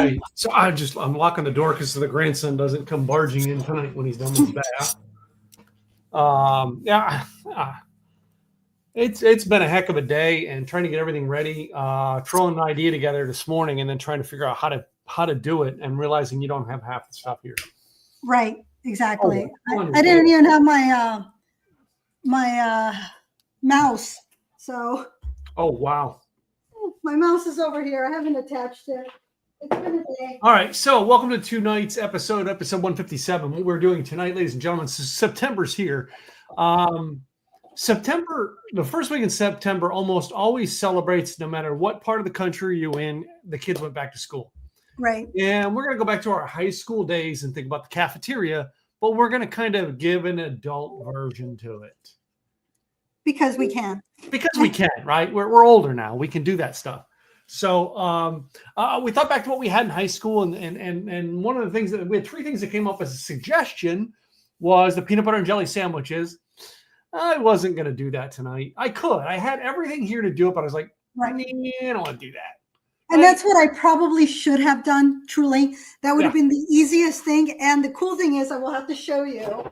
Right. So I'm locking the door because the grandson doesn't come barging in tonight when he's done with bath. Yeah. It's been a heck of a day and trying to get everything ready, throwing an idea together this morning and then trying to figure out how to do it and realizing you don't have half the stuff here. Right, exactly. I didn't even have my mouse. So. Oh, wow. My mouse is over here. I haven't attached it. It's been a day. All right. So welcome to tonight's episode 157. What we're doing tonight, ladies and gentlemen, September's here. September, the first week in September almost always celebrates, no matter what part of the country you're in, the kids went back to school. Right. And we're going to go back to our high school days and think about the cafeteria, but we're going to kind of give an adult version to it. Because we can. Because we can, right? We're older now. We can do that stuff. So we thought back to what we had in high school, and one of the things we had three things that came up as a suggestion was the peanut butter and jelly sandwiches. I wasn't going to do that tonight. I could. I had everything here to do it, but I was like, I don't want to do that. And that's what I probably should have done, truly. That would have been the easiest thing. And the cool thing is I will have to show you.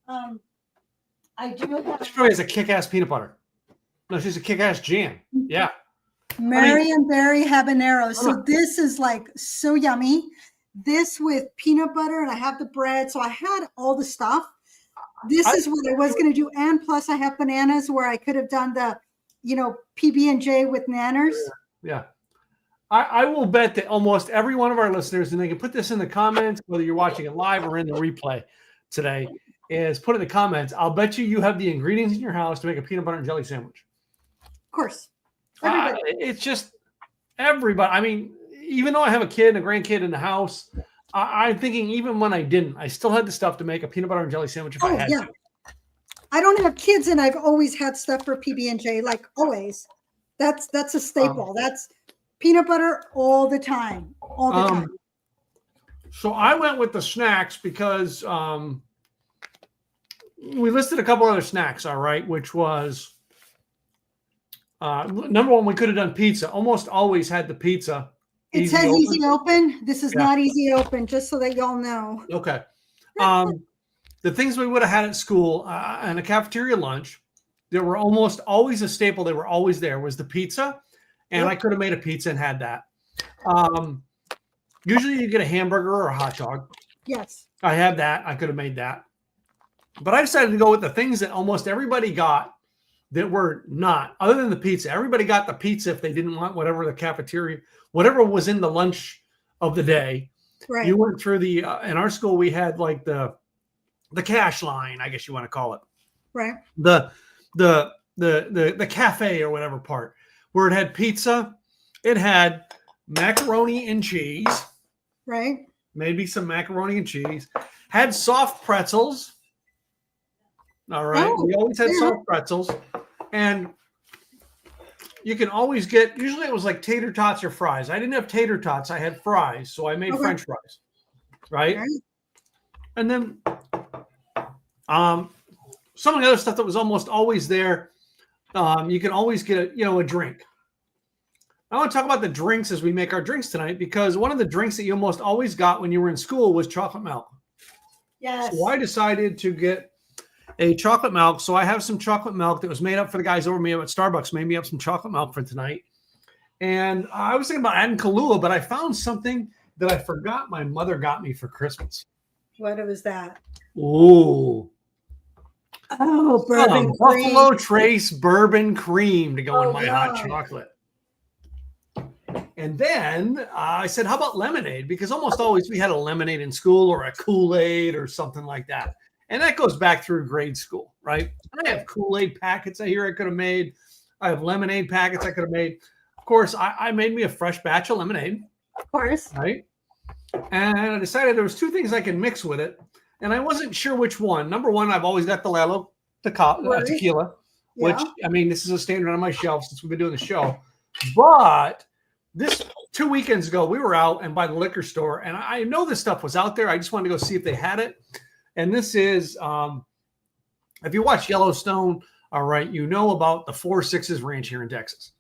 I do have. She probably has a kick-ass peanut butter. No, she's a kick-ass jam. Yeah. Marion Berry habanero. So this is like so yummy. This with peanut butter, and I have the bread. So I had all the stuff. This is what I was going to do. And plus I have bananas where I could have done the, PB&J with nanners. Yeah. I will bet that almost every one of our listeners, and they can put this in the comments, whether you're watching it live or in the replay today, is put in the comments. I'll bet you have the ingredients in your house to make a peanut butter and jelly sandwich. Of course. It's just everybody. I mean, even though I have a kid and a grandkid in the house, I'm thinking even when I didn't, I still had the stuff to make a peanut butter and jelly sandwich if I had to. I don't have kids, and I've always had stuff for PB&J, like always. That's a staple. That's peanut butter all the time. All the time. So I went with the snacks because we listed a couple other snacks, all right, which was number one, we could have done pizza. Almost always had the pizza. It says easy open. This is not easy open, just so that y'all know. Okay. The things we would have had at school and a cafeteria lunch, there were almost always a staple. They were always there was the pizza. And I could have made a pizza and had that. Usually you get a hamburger or a hot dog. Yes. I had that. I could have made that. But I decided to go with the things that almost everybody got that were not, other than the pizza. Everybody got the pizza if they didn't want whatever the cafeteria, whatever was in the lunch of the day. Right. You went through the, in our school, we had like the cash line, I guess you want to call it. Right. The cafe or whatever part. Where it had pizza, it had macaroni and cheese. Right. Maybe some macaroni and cheese. Had soft pretzels. All right. Oh, we always had soft pretzels. And you can always get, usually it was like tater tots or fries. I didn't have tater tots. I had fries. So I made French fries. Right. And then some of the other stuff that was almost always there. You can always get a drink. I want to talk about the drinks as we make our drinks tonight, because one of the drinks that you almost always got when you were in school was chocolate milk. Yes. So I decided to get a chocolate milk. So I have some chocolate milk that was made up for the guys over me at Starbucks, made me up some chocolate milk for tonight. And I was thinking about adding Kahlua, but I found something that I forgot my mother got me for Christmas. What was that? Ooh. Oh, bourbon cream. Buffalo Trace bourbon cream to go in my hot chocolate. And then I said, how about lemonade? Because almost always we had a lemonade in school or a Kool-Aid or something like that. And that goes back through grade school, right? I have Kool-Aid packets I could have made. I have lemonade packets I could have made. Of course, I made me a fresh batch of lemonade. Of course. Right? And I decided there was two things I can mix with it. And I wasn't sure which one. Number one, I've always got the Lalo tequila, which, I mean, this is a standard on my shelf since we've been doing the show. But this 2 weekends ago, we were out and by the liquor store, and I know this stuff was out there. I just wanted to go see if they had it. And this is, if you watch Yellowstone, all right, you know about the 4 Sixes Ranch here in Texas.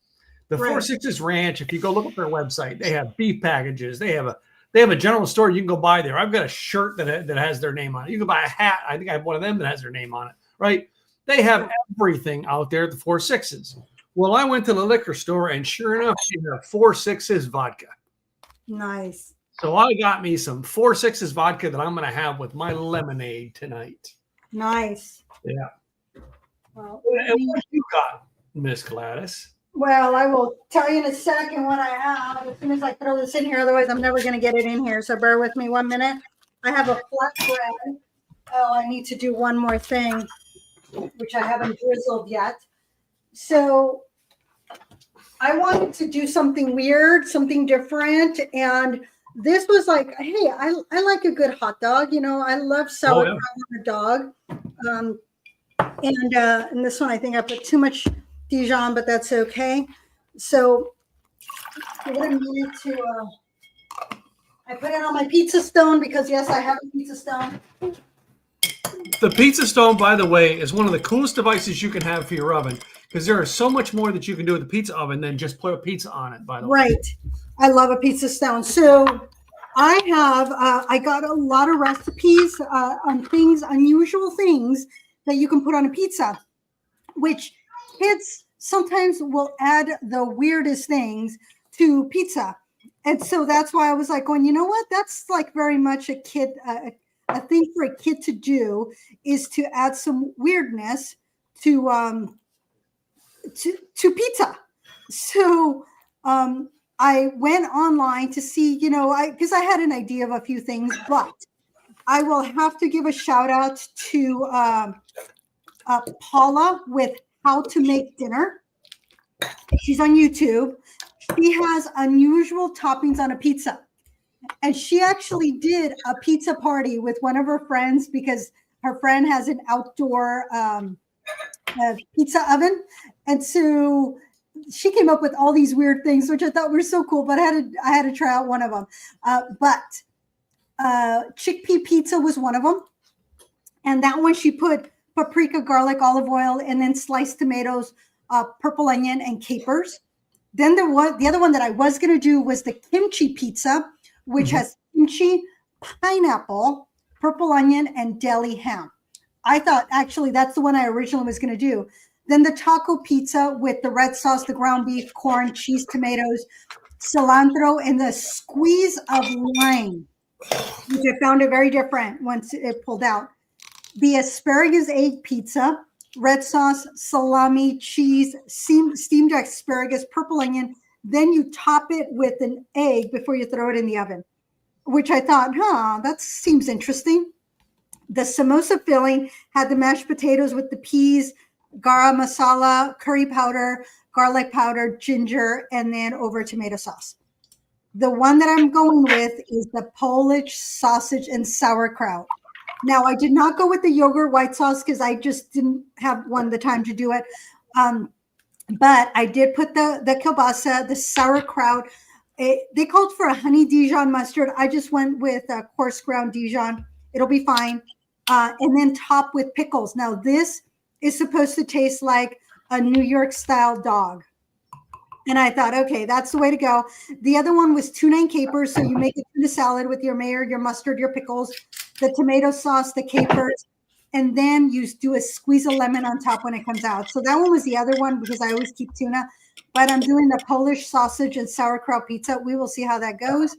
The 4 Sixes Ranch, if you go look at their website, they have beef packages. They have They have a general store you can go buy there. I've got a shirt that has their name on it. You can buy a hat. I think I have one of them that has their name on it, right? They have everything out there at the 4 Sixes. Well, I went to the liquor store, and sure enough, she had 4 Sixes vodka. Nice. So I got me some 4 Sixes vodka that I'm going to have with my lemonade tonight. Nice. Yeah. Well, and what you got, Miss Gladys? Well, I will tell you in a second what I have as soon as I throw this in here. Otherwise, I'm never going to get it in here. So bear with me 1 minute. I have a flatbread. Oh, I need to do one more thing, which I haven't drizzled yet. So I wanted to do something weird, something different. And this was like, hey, I like a good hot dog. You know, I love sauerkraut on a dog. And this one, I think I put too much Dijon, but that's okay. So give it a minute to, I put it on my pizza stone because yes, I have a pizza stone. The pizza stone, by the way, is one of the coolest devices you can have for your oven because there is so much more that you can do with the pizza oven than just put a pizza on it, by the way. Right. I love a pizza stone. So I have, I got a lot of recipes on things, unusual things that you can put on a pizza, which kids sometimes will add the weirdest things to pizza. And so that's why I was like going, you know what? That's like very much a kid, a thing for a kid to do is to add some weirdness to pizza. So I went online to see, you know, because I had an idea of a few things, but I will have to give a shout out to Paula with How to Make Dinner. She's on YouTube. She has unusual toppings on a pizza. And she actually did a pizza party with one of her friends because her friend has an outdoor pizza oven. And so she came up with all these weird things, which I thought were so cool, but I had to try out one of them. But chickpea pizza was one of them. And that one she put paprika, garlic, olive oil, and then sliced tomatoes, purple onion, and capers. Then the other one that I was going to do was the kimchi pizza, which has kimchi, pineapple, purple onion, and deli ham. I thought actually that's the one I originally was going to do. Then the taco pizza with the red sauce, the ground beef, corn, cheese, tomatoes, cilantro, and the squeeze of lime, which I found it very different once it pulled out. The asparagus egg pizza, red sauce, salami, cheese, steamed asparagus, purple onion. Then you top it with an egg before you throw it in the oven, which I thought, that seems interesting. The samosa filling had the mashed potatoes with the peas, garam masala, curry powder, garlic powder, ginger, and then over tomato sauce. The one that I'm going with is the Polish sausage and sauerkraut. Now, I did not go with the yogurt white sauce because I just didn't have the time to do it. But I did put the kielbasa, the sauerkraut. They called for a honey Dijon mustard. I just went with a coarse ground Dijon. It'll be fine. And then top with pickles. Now, this is supposed to taste like a New York style dog. And I thought, okay, that's the way to go. The other one was tuna and capers. So you make it tuna salad with your mayo, your mustard, your pickles, the tomato sauce, the capers, and then you do a squeeze of lemon on top when it comes out. So that one was the other one because I always keep tuna. But I'm doing the Polish sausage and sauerkraut pizza. We will see how that goes.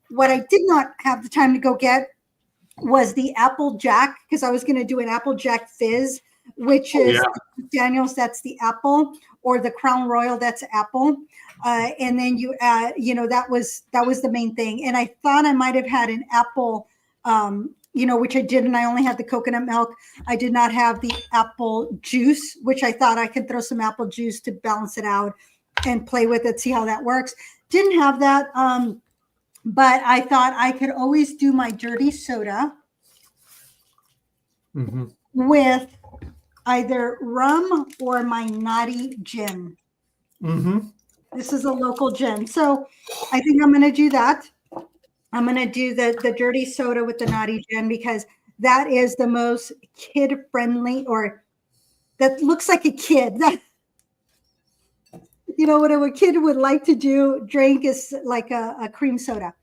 What I did not have the time to go get was the Apple Jack because I was going to do an Apple Jack fizz, which is Daniel's, that's the apple, or the Crown Royal, that's apple. And then you add, that was the main thing. And I thought I might have had an apple, which I didn't. I only had the coconut milk. I did not have the apple juice, which I thought I could throw some apple juice to balance it out and play with it, see how that works. Didn't have that. But I thought I could always do my dirty soda with either rum or my naughty gin. This is a local gin. So I think I'm going to do that. I'm going to do the dirty soda with the naughty gin because that is the most kid-friendly, or that looks like a kid. That, what a kid would like to drink is like a cream soda.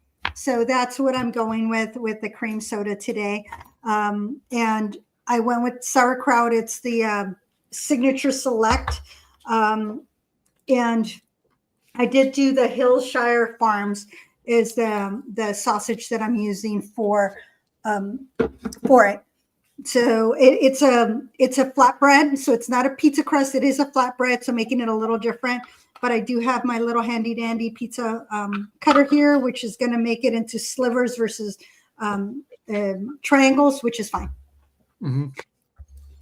So that's what I'm going with the cream soda today. And I went with sauerkraut. It's the Signature Select. And I did do the Hillshire Farms is the sausage that I'm using for it. So it's a flatbread. So it's not a pizza crust. It is a flatbread. So making it a little different. But I do have my little handy dandy pizza cutter here, which is going to make it into slivers versus triangles, which is fine. Mm-hmm.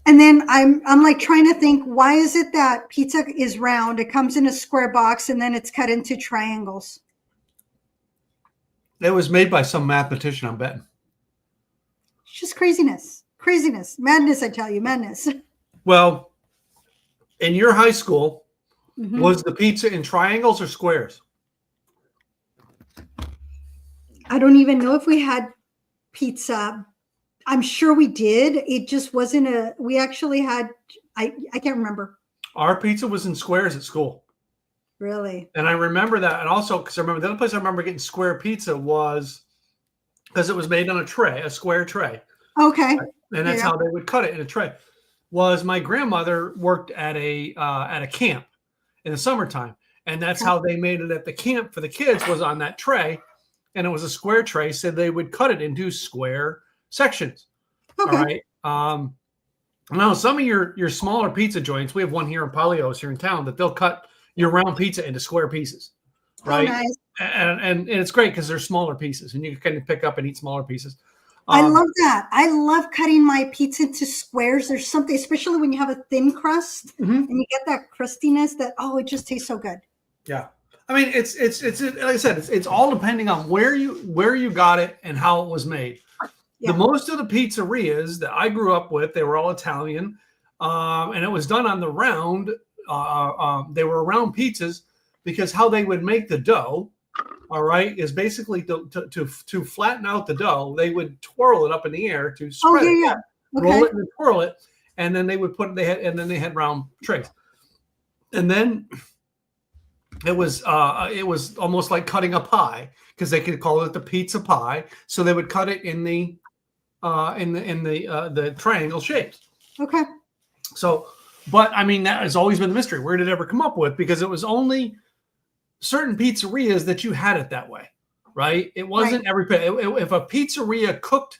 And then I'm like trying to think, why is it that pizza is round? It comes in a square box and then it's cut into triangles. It was made by some mathematician, I'm betting. It's just craziness, madness. I tell you, madness. Well, in your high school, was the pizza in triangles or squares? I don't even know if we had pizza. I'm sure we did. It just wasn't we actually had, I can't remember. Our pizza was in squares at school. Really? And I remember that. And also, because I remember the other place I remember getting square pizza was because it was made on a square tray. Okay. Right? And that's how they would cut it in a tray. Was my grandmother worked at a camp in the summertime. And that's how they made it at the camp for the kids was on that tray. And it was a square tray. So they would cut it into square sections. Okay. All right. Now some of your smaller pizza joints, we have one here in Polios here in town that they'll cut your round pizza into square pieces. Right. Oh, nice. And it's great because they're smaller pieces and you can kind of pick up and eat smaller pieces. I love that. I love cutting my pizza into squares. There's something, especially when you have a thin crust and you get that crustiness that, it just tastes so good. Yeah. I mean, it's like I said, it's all depending on where you got it and how it was made. Yeah. The most of the pizzerias that I grew up with, they were all Italian, and it was done on the round. They were round pizzas because how they would make the dough, all right, is basically to flatten out the dough. They would twirl it up in the air to spread it, roll it and twirl it, and then they would they had round trays, and then it was almost like cutting a pie because they could call it the pizza pie. So they would cut it in the triangle shapes. Okay. So, but I mean, that has always been the mystery. Where did it ever come up with? Because it was only certain pizzerias that you had it that way, right? It wasn't every if a pizzeria cooked,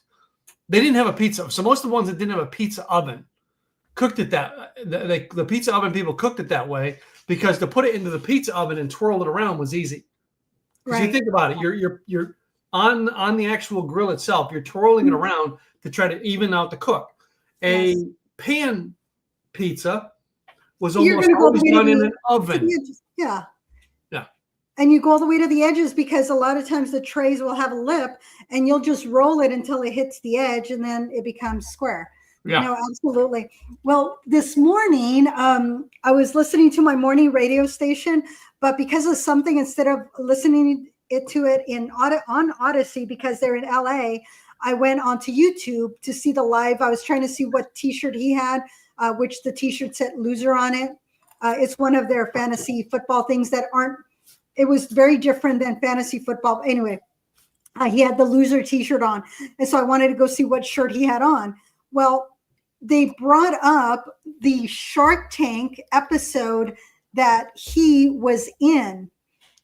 they didn't have a pizza. So most of the ones that didn't have a pizza oven cooked it the pizza oven people cooked it that way because to put it into the pizza oven and twirl it around was easy. Because you think about it, you're on the actual grill itself, you're twirling it around to try to even out the cook. A pan pizza was almost always done in an oven. Yeah. And you go all the way to the edges because a lot of times the trays will have a lip and you'll just roll it until it hits the edge and then it becomes square. Yeah. No, absolutely. Well, this morning, I was listening to my morning radio station, but because of something, instead of listening to it on Odyssey, because they're in LA, I went onto YouTube to see the live. I was trying to see what t-shirt he had, which the t-shirt said loser on it. It's one of their fantasy football things that aren't, it was very different than fantasy football. Anyway, he had the loser t-shirt on. And so I wanted to go see what shirt he had on. Well, they brought up the Shark Tank episode that he was in.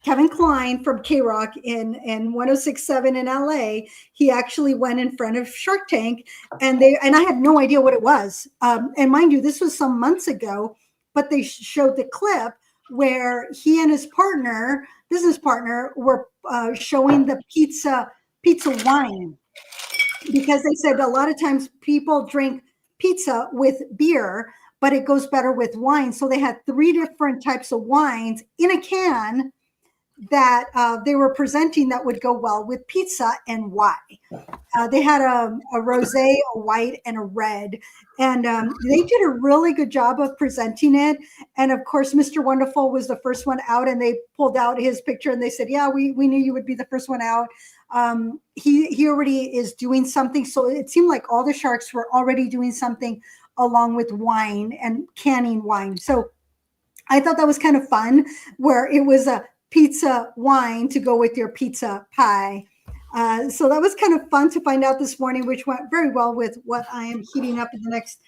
Kevin Kline from K-Rock in 106.7 in LA, he actually went in front of Shark Tank and I had no idea what it was. And mind you, this was some months ago, but they showed the clip where he and his business partner, were showing the pizza wine, because they said a lot of times people drink pizza with beer, but it goes better with wine. So they had 3 different types of wines in a can that they were presenting that would go well with pizza and why. They had a rosé, a white, and a red. And they did a really good job of presenting it. And of course, Mr. Wonderful was the first one out, and they pulled out his picture and they said, yeah, we knew you would be the first one out. He already is doing something. So it seemed like all the sharks were already doing something along with wine and canning wine. So I thought that was kind of fun, where it was a pizza wine to go with your pizza pie. So that was kind of fun to find out this morning, which went very well with what I am heating up in the next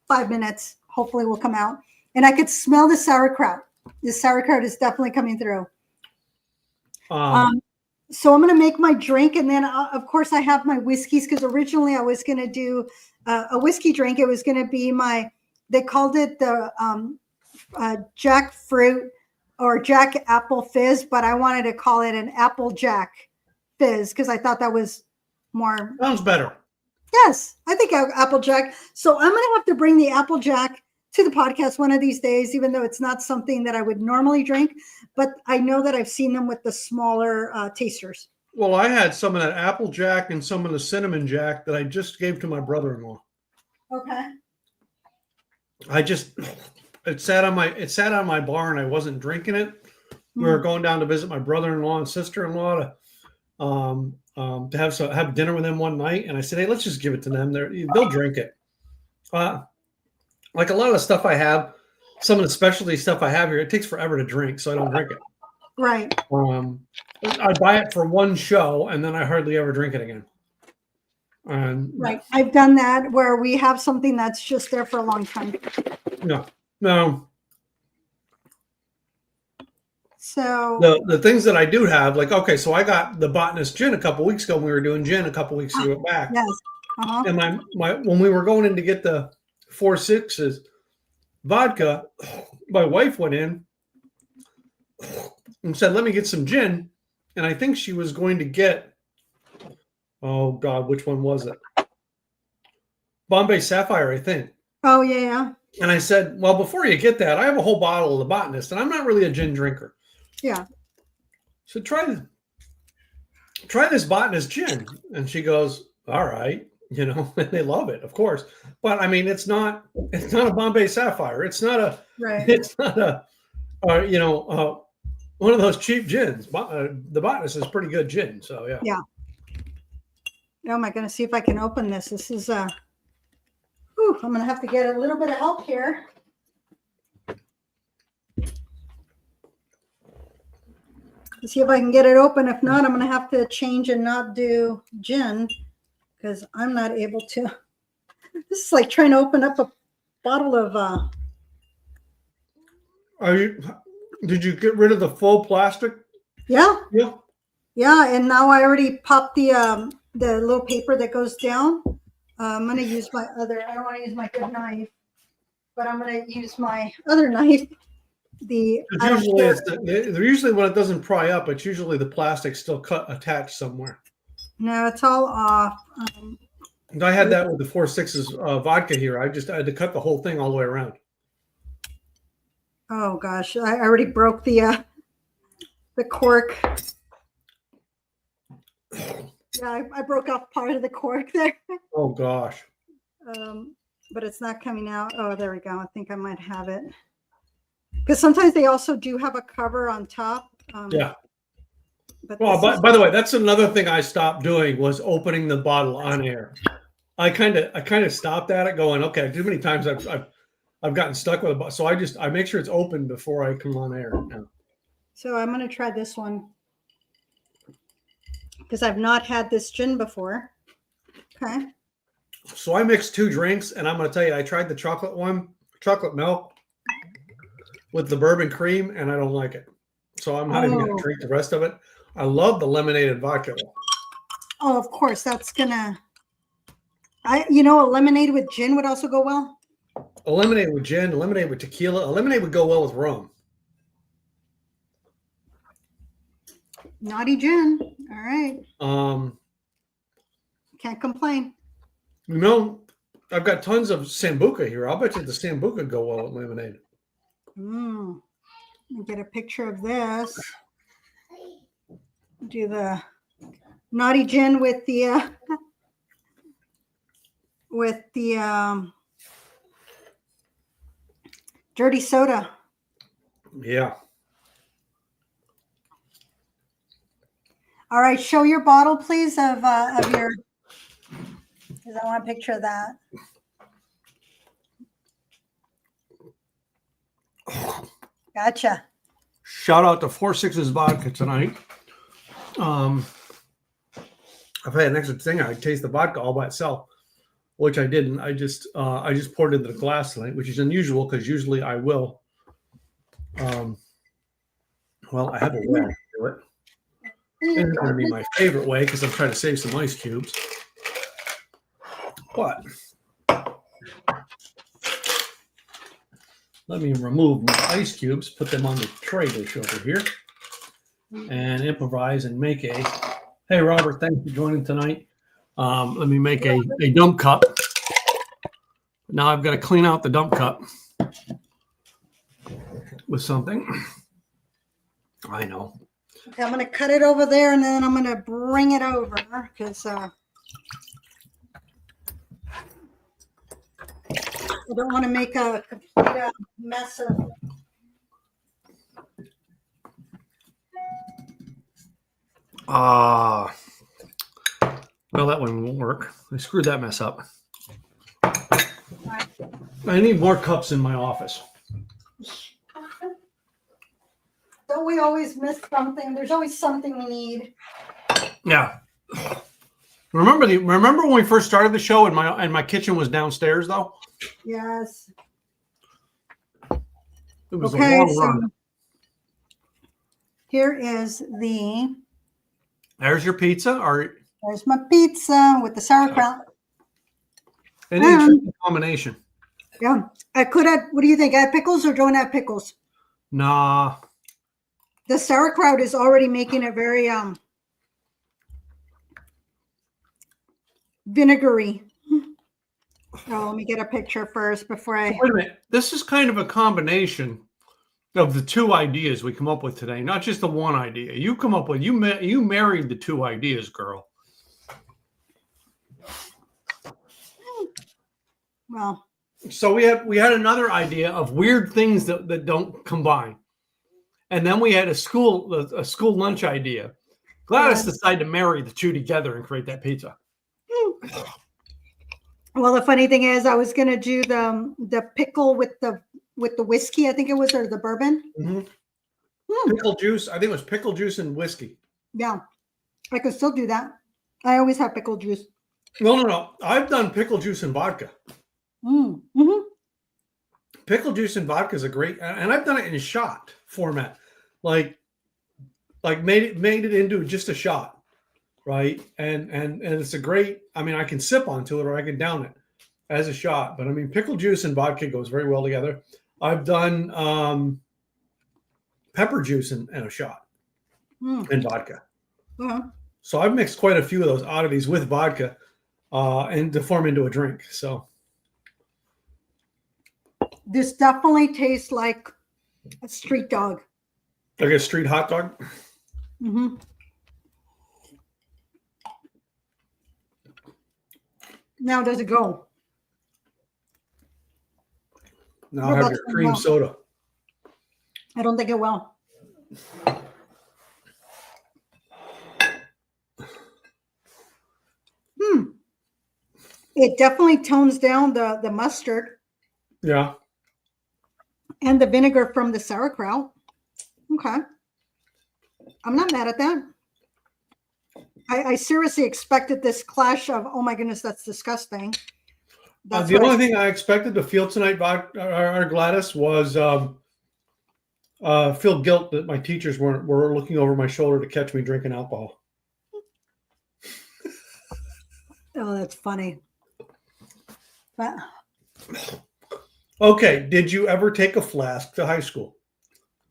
5 minutes. Hopefully will come out. And I could smell the sauerkraut. The sauerkraut is definitely coming through. So I'm going to make my drink. And then, of course, I have my whiskeys because originally I was going to do a whiskey drink. It was going to be they called it the jackfruit or Jack Apple Fizz, but I wanted to call it an Apple Jack Fizz because I thought that was more. Sounds better. Yes, I think Apple Jack. So I'm going to have to bring the Apple Jack to the podcast one of these days, even though it's not something that I would normally drink, but I know that I've seen them with the smaller tasters. Well, I had some of that Apple Jack and some of the cinnamon Jack that I just gave to my brother-in-law. Okay. It sat on my bar and I wasn't drinking it. We were going down to visit my brother-in-law and sister-in-law to have dinner with them one night, and I said, "Hey, let's just give it to them. They'll drink it." Like a lot of the stuff I have, some of the specialty stuff I have here, it takes forever to drink, so I don't drink it. Right. I buy it for one show, and then I hardly ever drink it again. Right. I've done that where we have something that's just there for a long time. No. So the things that I do have, like, okay, so I got the Botanist gin a couple weeks ago when we were doing gin a couple weeks ago back. Yes. Uh-huh. And when we were going in to get the 4.6s vodka, my wife went in and said, "Let me get some gin." And I think she was going to get, oh God, which one was it? Bombay Sapphire, I think. Oh, yeah. And I said, "Well, before you get that, I have a whole bottle of the Botanist, and I'm not really a gin drinker." Yeah. So try this Botanist gin. And she goes, "All right." And they love it, of course. But I mean, it's not a Bombay Sapphire. It's not a, right. It's not a, one of those cheap gins. The Botanist is pretty good gin. So yeah. Yeah. Oh my goodness. See if I can open this. This is, I'm going to have to get a little bit of help here. Let's see if I can get it open. If not, I'm going to have to change and not do gin, because I'm not able to. This is like trying to open up a bottle of. Did you get rid of the full plastic? Yeah. Yeah. Yeah, and now I already popped the little paper that goes down. I'm going to use my other. I don't want to use my good knife, but I'm going to use my other knife. Usually when it doesned pry up, it's usually the plastic still attached somewhere. No, it's all off. I had that with the 4.6s vodka here. I had to cut the whole thing all the way around. Oh gosh, I already broke the cork. Yeah, I broke off part of the cork there. Oh gosh. But it's not coming out. Oh, there we go. I think I might have it. Because sometimes they also do have a cover on top. Yeah. Well, by the way, that's another thing I stopped doing was opening the bottle on air. I kind of stopped at it, going, okay, too many times I've gotten stuck with a bottle, so I make sure it's open before I come on air. Now. So I'm going to try this one because I've not had this gin before. Okay. So I mixed 2 drinks, and I'm going to tell you, I tried the chocolate milk with the bourbon cream, and I don't like it. So I'm not even going to drink the rest of it. I love the lemonade vodka. Oh, of course. That's going to, a lemonade with gin would also go well. A lemonade with gin, a lemonade with tequila, a lemonade would go well with rum. Naughty gin. All right. Can't complain. I've got tons of Sambuca here. I'll bet you the Sambuca go well with lemonade. Let me get a picture of this. Do the naughty gin with the dirty soda. Yeah. All right, show your bottle, please, of your. Because I want a picture of that. Gotcha. Shout out to 4.6s vodka tonight. if I had an extra thing, I'd taste the vodka all by itself, which I didn't. I just poured it into the glass tonight, which is unusual because usually I will. Well, I have a way to do it. It's going to be my favorite way because I'm trying to save some ice cubes. But let me remove my ice cubes, put them on the tray dish over here, and improvise and make a. Hey, Robert, thanks for joining tonight. Let me make a dump cup. Now I've got to clean out the dump cup with something. I know. Okay, I'm going to cut it over there, and then I'm going to bring it over because I don't want to make a complete mess of it. Well, that one won't work. I screwed that mess up. I need more cups in my office. Don't we always miss something? There's always something we need. Yeah. Remember when we first started the show and my kitchen was downstairs though? Yes. It was a long run. Here is the. There's your pizza. There's my pizza with the sauerkraut. An interesting combination. Yeah. I could add, what do you think? Add pickles or don't add pickles? Nah. The sauerkraut is already making it very vinegary. Oh, let me get a picture first before I. Wait a minute. This is kind of a combination of the two ideas we come up with today, not just the one idea. You come up with you married the two ideas, girl. Well. So we had another idea of weird things that don't combine. And then we had a school lunch idea. Gladys decided to marry the two together and create that pizza. Well, the funny thing is, I was gonna do the pickle with the whiskey, I think it was, or the bourbon. Mm-hmm. Pickle juice. I think it was pickle juice and whiskey. Yeah, I could still do that. I always have pickle juice. No. I've done pickle juice and vodka. Mm-hmm. Pickle juice and vodka is a great, and I've done it in a shot format, like made it into just a shot, right? And it's a great. I mean, I can sip onto it or I can down it as a shot. But I mean, pickle juice and vodka goes very well together. I've done pepper juice in a shot and vodka. Uh-huh. So I've mixed quite a few of those oddities with vodka and to form into a drink. So. This definitely tastes like a street dog. Like a street hot dog? Mm-hmm. Now, does it go? Now have your cream soda. I don't think it will. It definitely tones down the mustard. Yeah. And the vinegar from the sauerkraut. Okay. I'm not mad at that. I seriously expected this clash of, oh my goodness, that's disgusting. The only thing I expected to feel tonight, our Gladys, was feel guilt that my teachers were looking over my shoulder to catch me drinking alcohol. Oh, that's funny. But okay, did you ever take a flask to high school?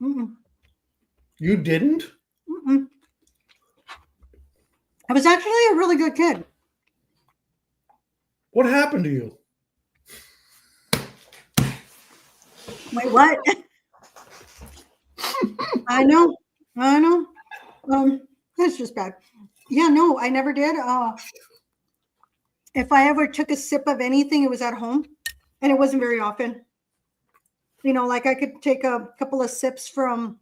Mm-mm. You didn't? Mm-mm. I was actually a really good kid. What happened to you? Wait, what? I know. That's just bad. Yeah, no, I never did. If I ever took a sip of anything, it was at home, and it wasn't very often. You know, like I could take a couple of sips from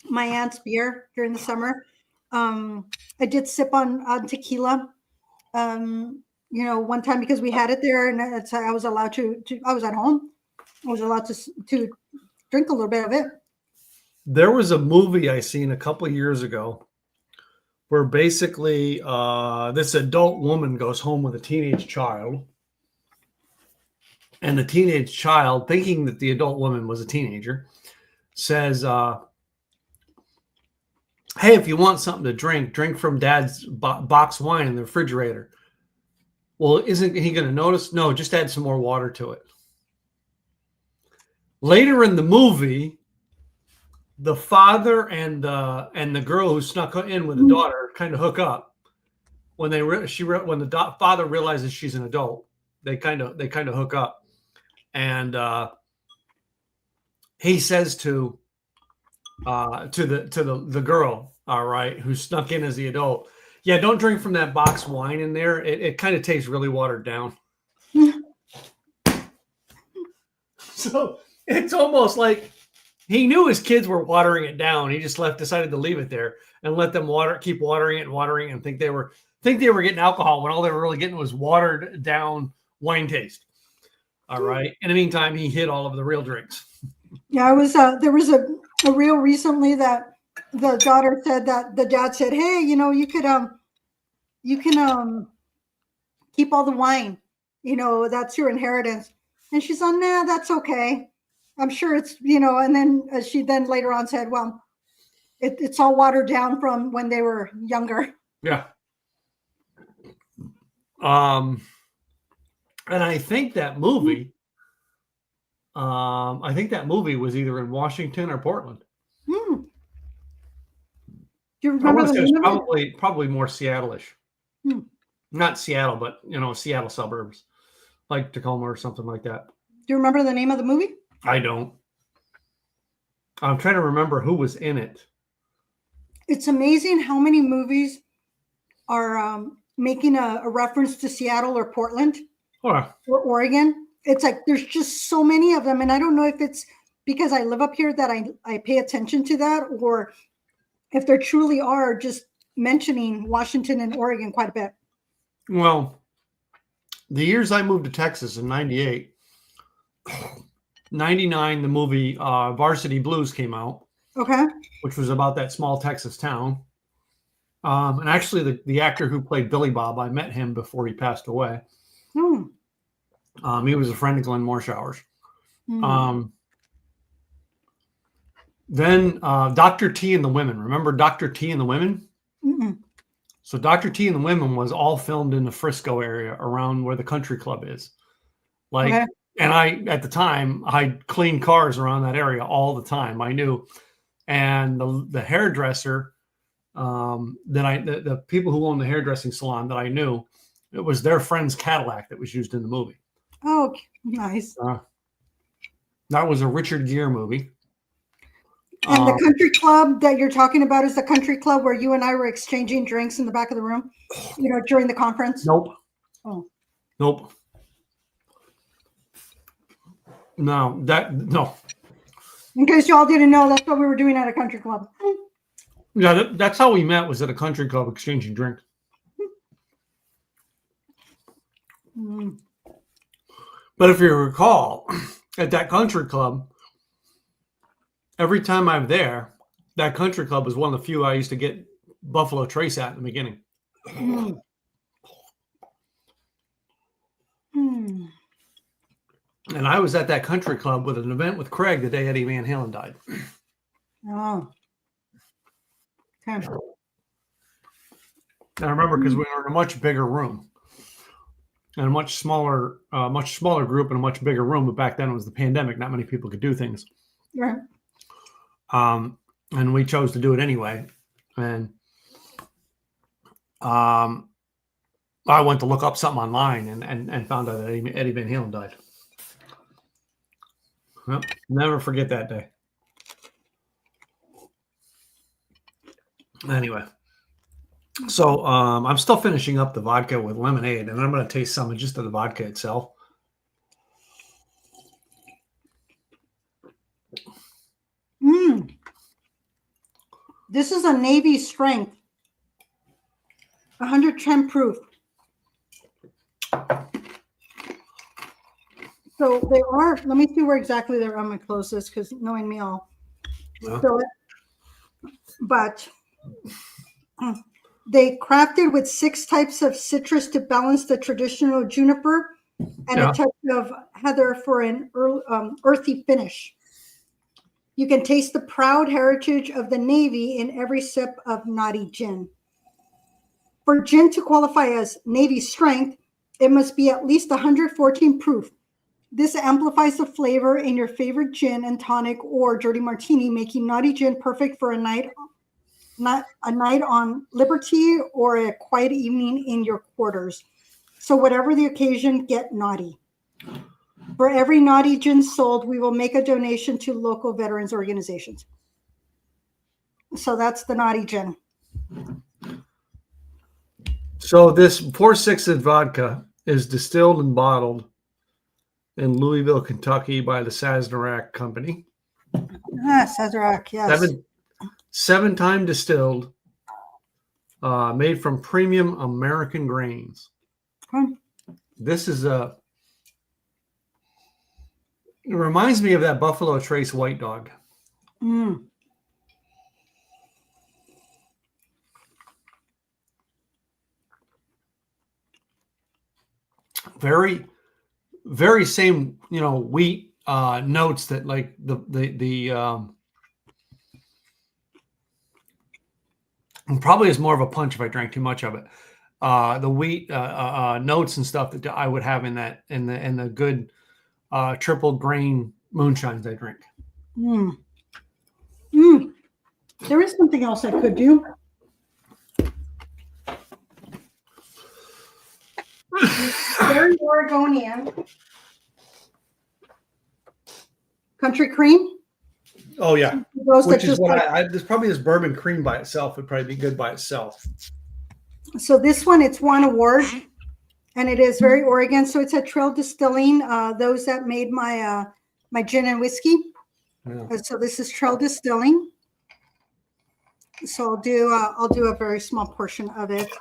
my aunt's beer during the summer. I did sip on tequila. You know, one time because we had it there, and I was allowed to. I was at home. I was allowed to drink a little bit of it. There was a movie I seen a couple of years ago where basically this adult woman goes home with a teenage child. And the teenage child, thinking that the adult woman was a teenager, says, hey, if you want something to drink from Dad's box wine in the refrigerator. Well, isn't he going to notice? No, just add some more water to it. Later in the movie, the father and the girl who snuck in with the daughter kind of hook up. When the father realizes she's an adult, they kind of hook up. And he says to the girl, all right, who snuck in as the adult, yeah, don't drink from that box wine in there. It kind of tastes really watered down. So it's almost like he knew his kids were watering it down. He just decided to leave it there and let them keep watering it, and think they were getting alcohol when all they were really getting was watered down wine taste. All right. In the meantime, he hid all of the real drinks. Yeah, there was a reel recently that the daughter said that the dad said, hey, you can keep all the wine, that's your inheritance. And she's on, nah, that's okay. I'm sure it's, and then she then later on said, well, it's all watered down from when they were younger. Yeah. And I think that movie, was either in Washington or Portland. Do you remember the name of it? Probably more Seattle-ish. Not Seattle, but Seattle suburbs, like Tacoma or something like that. Do you remember the name of the movie? I don't. I'm trying to remember who was in it. It's amazing how many movies are making a reference to Seattle or Portland or Oregon. It's like there's just so many of them, and I don't know if it's because I live up here that I pay attention to that, or if there truly are just mentioning Washington and Oregon quite a bit. Well, the years I moved to Texas in 98, 99, the movie Varsity Blues came out. Okay. Which was about that small Texas town. And actually the actor who played Billy Bob, I met him before he passed away. He was a friend of Glenn Morshower's. Then Dr. T and the Women. Remember Dr. T and the Women? So Dr. T and the Women was all filmed in the Frisco area around where the country club is. And at the time, I cleaned cars around that area all the time. I knew. And the hairdresser, the people who owned the hairdressing salon that I knew, it was their friend's Cadillac that was used in the movie. Oh, nice. That was a Richard Gere movie. And the country club that you're talking about is the country club where you and I were exchanging drinks in the back of the room, during the conference? Nope. Oh. Nope. No. In case y'all didn't know, that's what we were doing at a country club. Yeah, that's how we met, was at a country club exchanging drinks. But if you recall, at that country club, every time I'm there, that country club was one of the few I used to get Buffalo Trace at in the beginning. And I was at that country club with an event with Craig the day Eddie Van Halen died. Oh. Okay. I remember because we were in a much bigger room and a much smaller group in a much bigger room. But back then it was the pandemic. Not many people could do things. Right. And we chose to do it anyway. And I went to look up something online and found out that Eddie Van Halen died. Well, never forget that day. Anyway, so I'm still finishing up the vodka with lemonade, and I'm going to taste some of just the vodka itself. This is a Navy strength, 110 proof. So they are, let me see where exactly they're. I'm going to close this because knowing me, I'll fill it. But They crafted with 6 types of citrus to balance the traditional juniper and a touch of heather for an earthy finish. You can taste the proud heritage of the Navy in every sip of Naughty Gin. For gin to qualify as Navy strength, it must be at least 114 proof. This amplifies the flavor in your favorite gin and tonic or dirty martini, making Naughty Gin perfect for a night on liberty or a quiet evening in your quarters. So whatever the occasion, get naughty. For every Naughty Gin sold, we will make a donation to local veterans organizations. So that's the Naughty Gin. So this 4/6 vodka is distilled and bottled in Louisville, Kentucky by the Sazerac Company. Sazerac, yes. Seven-time distilled, made from premium American grains. This is it reminds me of that Buffalo Trace White Dog. Very, very same, wheat notes that like the probably is more of a punch if I drank too much of it. The wheat notes and stuff that I would have in the good triple grain moonshines I drink. There is something else I could do. Very Oregonian. Country cream. Oh yeah, which is what there's probably this bourbon cream by itself would probably be good by itself. So this one, it's won award, and it is very Oregon. So it's at Trail Distilling. Those that made my my gin and whiskey. Yeah. So this is Trail Distilling. So I'll do a very small portion of it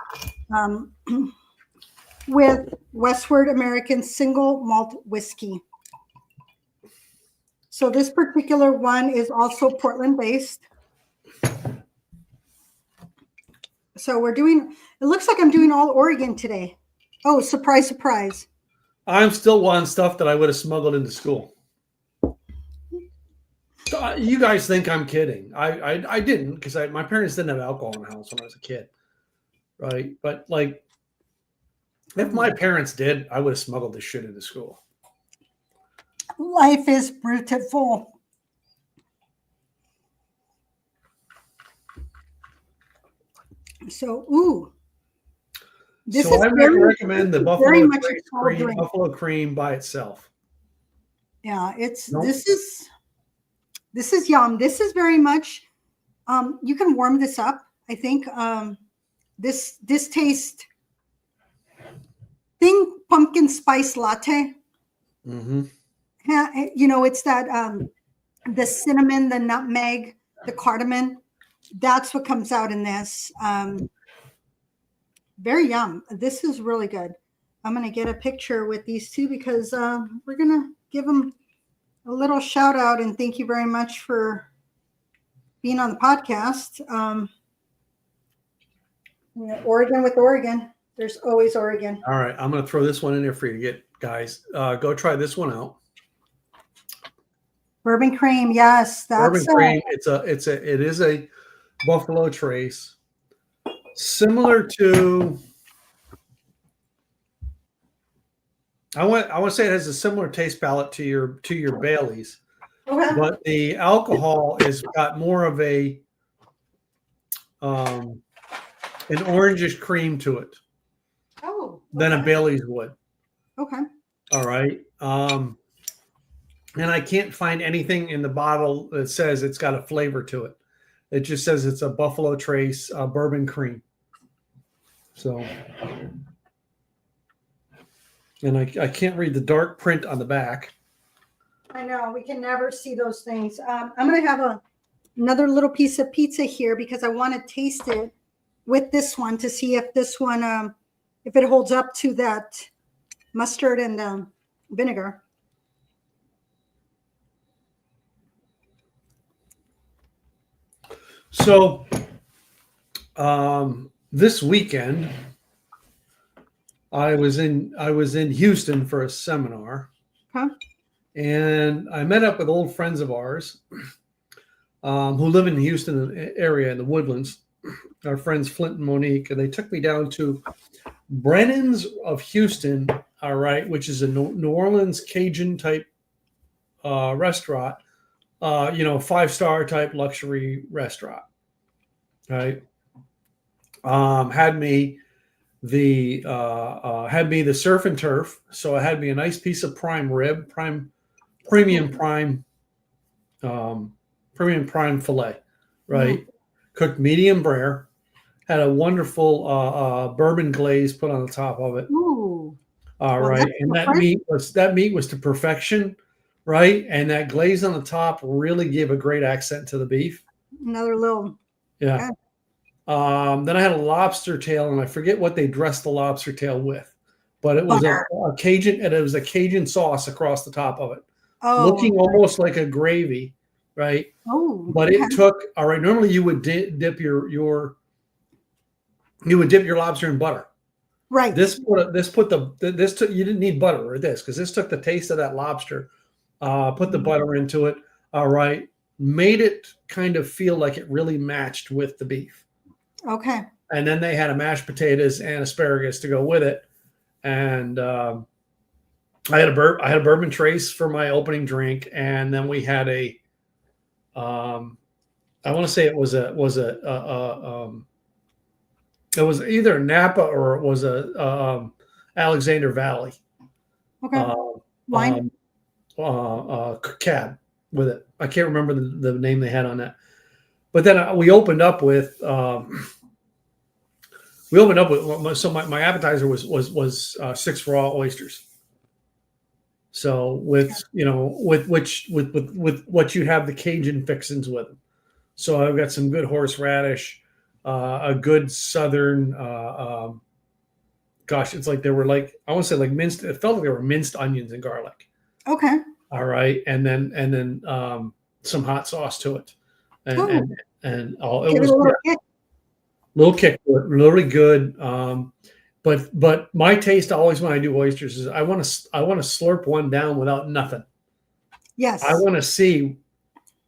with Westward American single malt whiskey. So this particular one is also Portland based. So it looks like I'm doing all Oregon today. Oh, surprise, surprise. I'm still wanting stuff that I would have smuggled into school. You guys think I'm kidding. I didn't, because my parents didn't have alcohol in the house when I was a kid. Right. But like, if my parents did, I would have smuggled this shit into school. Life is beautiful. So, this is I recommend the Buffalo Cream by itself. Yeah, this is yum. This is very much. You can warm this up. I think this tastes. Think pumpkin spice latte. Mm-hmm. It's that the cinnamon, the nutmeg, the cardamom. That's what comes out in this. Very yum. This is really good. I'm going to get a picture with these two because we're going to give them a little shout out and thank you very much for being on the podcast. Oregon with Oregon. There's always Oregon. All right. I'm going to throw this one in there for you to get, guys. Go try this one out. Bourbon cream. Yes. Bourbon cream. It is a Buffalo Trace. Similar to, I want to say it has a similar taste palette to your Baileys, but the alcohol has got more of an orangish cream to it than a Bailey's would. Okay. All right. And I can't find anything in the bottle that says it's got a flavor to it. It just says it's a Buffalo Trace bourbon cream. So, and I can't read the dark print on the back. I know, we can never see those things. I'm going to have another little piece of pizza here because I want to taste it with this one to see if this one, if it holds up to that mustard and vinegar. So, this weekend I was in Houston for a seminar, and I met up with old friends of ours who live in the Houston area in the Woodlands. Our friends Flint and Monique, and they took me down to Brennan's of Houston, all right, which is a New Orleans Cajun type restaurant, 5-star type luxury restaurant, right? Had me the surf and turf, so it had me a nice piece of prime rib, premium prime fillet, right? Cooked medium rare. Had a wonderful bourbon glaze put on the top of it. Ooh. All right, and that meat was to perfection, right? And that glaze on the top really gave a great accent to the beef. Another little, yeah. Then I had a lobster tail, and I forget what they dressed the lobster tail with, but it was a Cajun, and it was a Cajun sauce across the top of it, looking almost like a gravy, right? Oh, but it took all right. Normally, you would dip your lobster in butter. Right. You didn't need butter or this, because this took the taste of that lobster, put the butter into it. All right. Made it kind of feel like it really matched with the beef. Okay. And then they had a mashed potatoes and asparagus to go with it. And I had a bourbon trace for my opening drink. And then we had I want to say it was it was either Napa or it was a Alexander Valley. Okay. Wine. Cab with it. I can't remember the name they had on that. But then we opened up with so my appetizer was 6 raw oysters. So with what you have the Cajun fixings with them. So I've got some good horseradish. A good southern, it's like they were I want to say like minced. It felt like they were minced onions and garlic. Okay. All right, and then some hot sauce to it, and it was a little kick to it, really good. But my taste always when I do oysters is I want to slurp one down without nothing. Yes. I want to see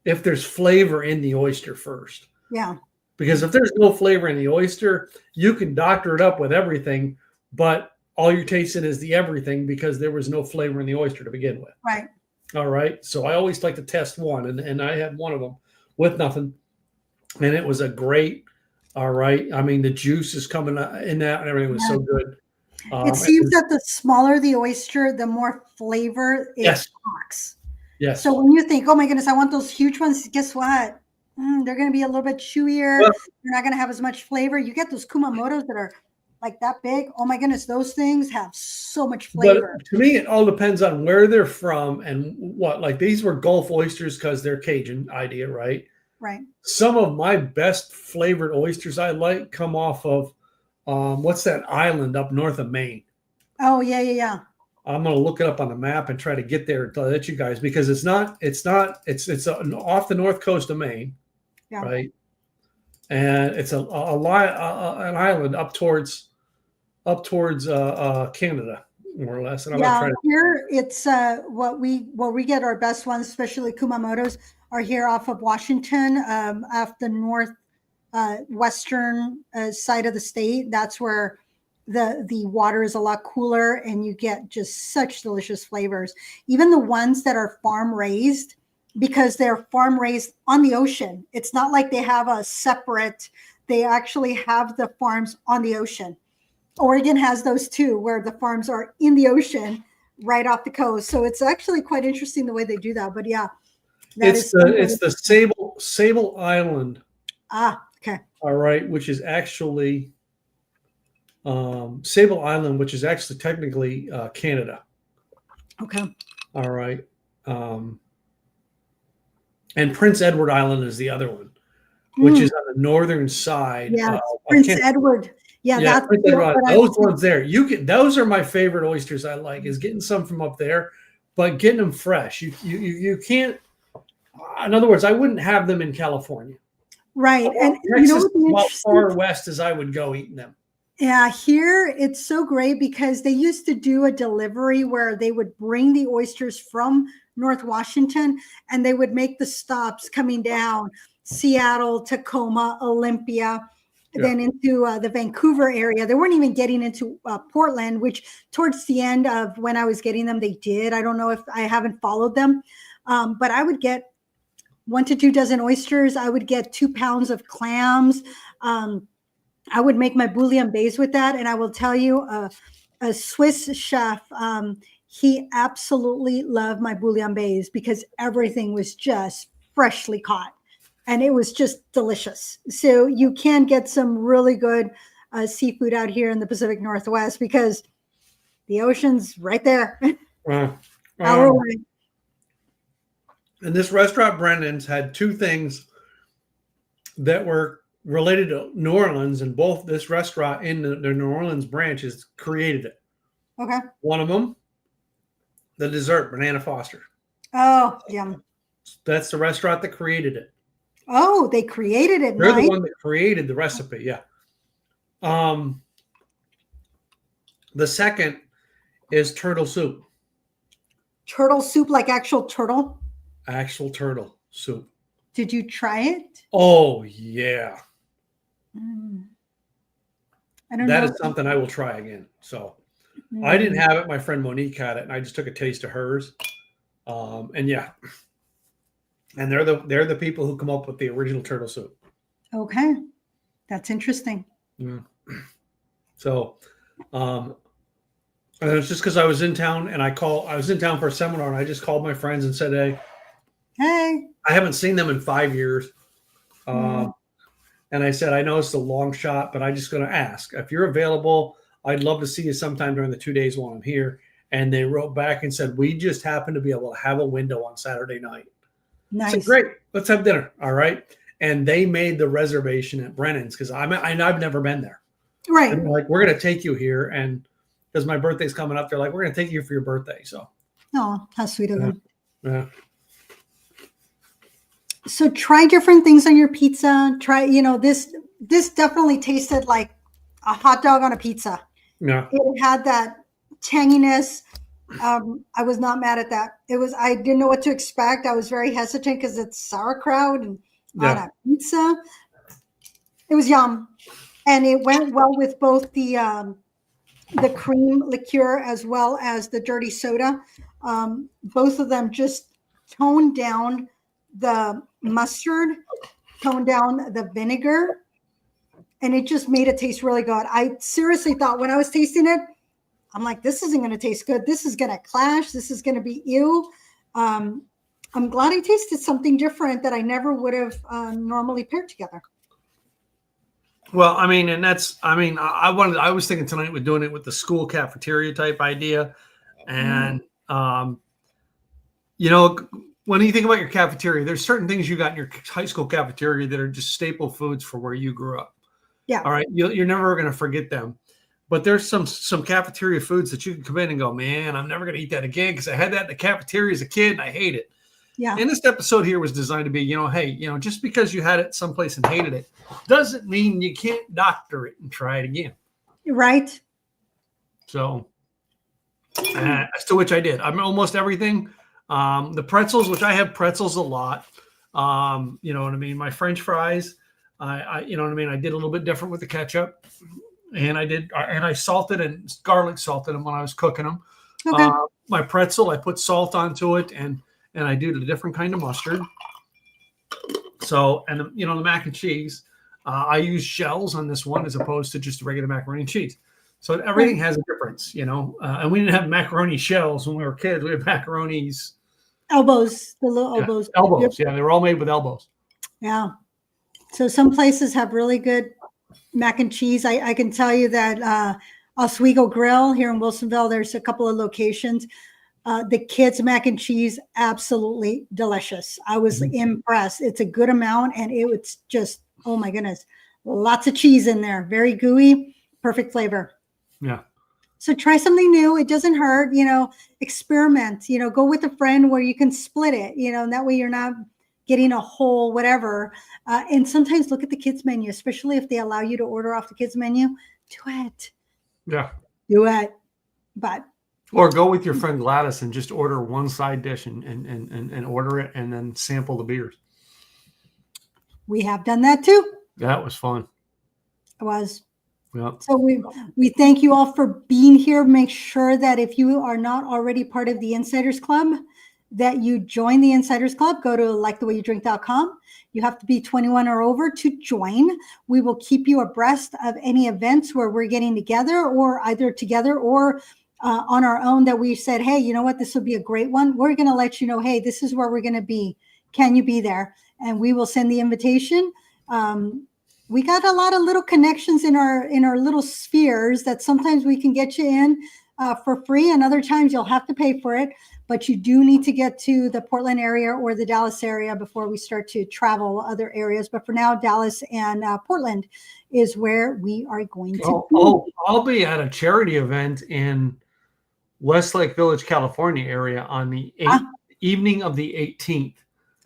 if there's flavor in the oyster first. Yeah. Because if there's no flavor in the oyster, you can doctor it up with everything, but all you're tasting is the everything because there was no flavor in the oyster to begin with. Right. All right. So I always like to test one, and I had one of them with nothing, and it was a great. All right. I mean, the juice is coming in that, and everything was so good. It seems that the smaller the oyster, the more flavor it packs. Yes. So when you think, oh my goodness, I want those huge ones, guess what? They're going to be a little bit chewier. Well, you're not going to have as much flavor. You get those Kumamotos that are like that big. Oh my goodness, those things have so much flavor. But to me, it all depends on where they're from and what. Like these were Gulf oysters because they're Cajun idea, right? Right. Some of my best flavored oysters I like come off of what's that island up north of Maine? Oh yeah. I'm gonna look it up on the map and try to get there to let you guys because it's off the north coast of Maine. Yeah. Right, and it's an island up towards Canada, more or less. And here it's where we get our best ones, especially Kumamotos, are here off of Washington, off the north western side of the state. That's where the water is a lot cooler, and you get just such delicious flavors. Even the ones that are farm raised. Because they're farm raised on the ocean. It's not like they have a separate, they actually have the farms on the ocean. Oregon has those too, where the farms are in the ocean right off the coast. So it's actually quite interesting the way they do that. But yeah. It's the Sable Island. Ah, okay. All right, which is actually Sable Island, which is actually technically Canada. Okay. All right. And Prince Edward Island is the other one, which is on the northern side. Yeah, Prince Edward. Yeah, that's Prince Edward. Those ones there. Those are my favorite oysters. I like is getting some from up there, but getting them fresh. You can't. In other words, I wouldn't have them in California. Right. And Texas what's is about interesting? far west as I would go eating them. Yeah, here it's so great because they used to do a delivery where they would bring the oysters from North Washington and they would make the stops coming down Seattle, Tacoma, Olympia, then into the Vancouver area. They weren't even getting into Portland, which towards the end of when I was getting them, they did. I don't know if I haven't followed them, but I would get 1 to 2 dozen oysters. I would get 2 pounds of clams. I would make my bouillabaisse with that. And I will tell you, a Swiss chef, he absolutely loved my bouillabaisse because everything was just freshly caught and it was just delicious. So you can get some really good seafood out here in the Pacific Northwest because the ocean's right there. Our way. And this restaurant, Brendan's, had 2 things that were related to New Orleans, and both this restaurant in the New Orleans branches created it. Okay. One of them, the dessert, Banana Foster. Oh, yum. That's the restaurant that created it. Oh, they created it. They're nice. the one that created the recipe. Yeah. The second is turtle soup. Turtle soup, like actual turtle? Actual turtle soup. Did you try it? Oh, yeah. I don't know. That is something I will try again. So I didn't have it. My friend Monique had it, and I just took a taste of hers. And yeah. And they're the people who come up with the original turtle soup. Okay. That's interesting. Yeah. So and it was just because I was in town and I was in town for a seminar and I just called my friends and said, Hey. I haven't seen them in 5 years. And I said, I know it's a long shot, but I'm just going to ask. If you're available, I'd love to see you sometime during the 2 days while I'm here. And they wrote back and said, we just happen to be able to have a window on Saturday night. Nice. I said, great. Let's have dinner. All right. And they made the reservation at Brennan's because I've never been there. Right. And they're like, we're going to take you here. And because my birthday's coming up, they're like, we're going to take you for your birthday. So. Oh, how sweet of them. Yeah. So try different things on your pizza. Try, this definitely tasted like a hot dog on a pizza. Yeah. It had that tanginess. I was not mad at that. I didn't know what to expect. I was very hesitant because it's sauerkraut and on a pizza. It was yum. And it went well with both the cream liqueur as well as the dirty soda. Both of them just toned down the mustard, toned down the vinegar, and it just made it taste really good. I seriously thought when I was tasting it, I'm like, this isn't going to taste good. This is going to clash. This is going to be ew. I'm glad I tasted something different that I never would have normally paired together. Well, I was thinking tonight we're doing it with the school cafeteria type idea. And, when you think about your cafeteria, there's certain things you got in your high school cafeteria that are just staple foods for where you grew up. Yeah. All right. You're never going to forget them. But there's some cafeteria foods that you can come in and go, man, I'm never going to eat that again because I had that in the cafeteria as a kid and I hate it. Yeah. And this episode here was designed to be, hey, just because you had it someplace and hated it doesn't mean you can't doctor it and try it again. Right. So, as to which I did. I'm almost everything. The pretzels, which I have pretzels a lot. You know what I mean? My French fries, I did a little bit different with the ketchup. And I salted and garlic salted them when I was cooking them. Okay. My pretzel, I put salt onto it and I do a different kind of mustard. So, and the mac and cheese, I use shells on this one as opposed to just regular macaroni and cheese. So everything has a difference, and we didn't have macaroni shells when we were kids. We had macaronis. Elbows, the little elbows. Elbows. Yeah. They were all made with elbows. Yeah. So some places have really good mac and cheese. I can tell you that Oswego Grill here in Wilsonville, there's a couple of locations. The kids' mac and cheese, absolutely delicious. I was impressed. It's a good amount, and it was just, oh my goodness, lots of cheese in there. Very gooey, perfect flavor. Yeah. So try something new. It doesn't hurt, experiment, go with a friend where you can split it, and that way you're not getting a whole whatever. And sometimes look at the kids menu, especially if they allow you to order off the kids menu. Do it. Yeah. Do it. But or go with your friend Gladys and just order one side dish and order it and then sample the beers. We have done that too. That was fun. It was. Yeah. So we thank you all for being here. Make sure that if you are not already part of the Insiders Club, that you join the Insiders Club. Go to likethewayyouDrink.com. You have to be 21 or over to join. We will keep you abreast of any events where we're getting together, or either together or on our own, that we said, hey, you know what, this would be a great one. We're going to let you know, hey, this is where we're going to be. Can you be there? And we will send the invitation. We got a lot of little connections in our little spheres that sometimes we can get you in for free, and other times you'll have to pay for it. But you do need to get to the Portland area or the Dallas area before we start to travel other areas. But for now, Dallas and Portland is where we are going to be. I'll be at a charity event in Westlake Village, California area on the evening of the 18th.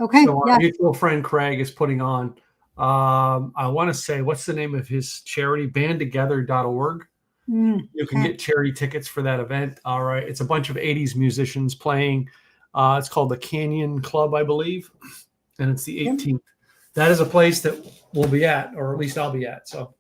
Okay. So our mutual friend Craig is putting on, I want to say, what's the name of his charity? bandtogether.org. You can get charity tickets for that event. All right. It's a bunch of 80s musicians playing. It's called the Canyon Club, I believe. And it's the 18th. That is a place that we'll be at, or at least I'll be at. So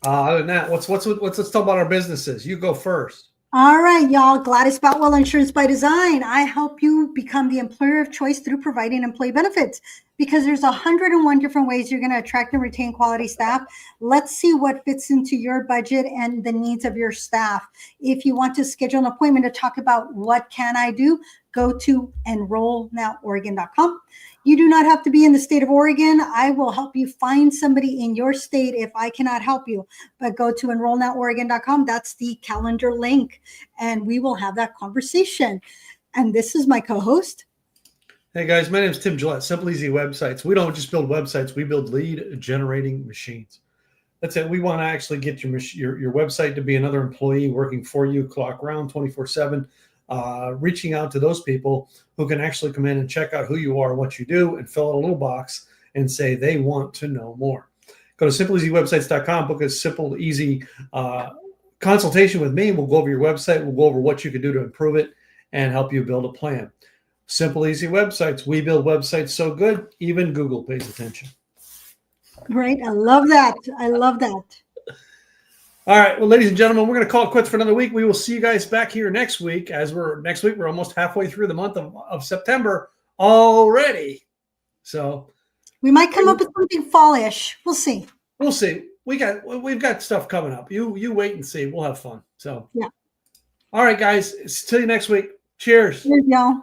other than that, let's talk about our businesses. You go first. All right, y'all. Gladys Boutwell, Insurance by Design. I help you become the employer of choice through providing employee benefits, because there's 101 different ways you're going to attract and retain quality staff. Let's see what fits into your budget and the needs of your staff. If you want to schedule an appointment to talk about what can I do, go to enrollnoworegon.com. You do not have to be in the state of Oregon. I will help you find somebody in your state if I cannot help you. But go to enrollnoworegon.com. That's the calendar link, and we will have that conversation. And this is my co-host. Hey guys, my name is Tim Gillette. Simple Easy Websites. We don't just build websites; we build lead generating machines. That's it. We want to actually get your website to be another employee working for you, clock round, 24/7. Reaching out to those people who can actually come in and check out who you are, what you do, and fill out a little box and say they want to know more. Go to simpleeasywebsites.com, book a simple, easy consultation with me. We'll go over your website. We'll go over what you can do to improve it and help you build a plan. Simple, Easy Websites. We build websites so good, even Google pays attention. Right. I love that. I love that. All right, well, ladies and gentlemen, we're going to call it quits for another week. We will see you guys back here next week. We're almost halfway through the month of September already. So we might come up with something fallish. We'll see. We'll see. We've got stuff coming up. You wait and see. We'll have fun. So yeah. All right, guys. See you next week. Cheers. Cheers, y'all.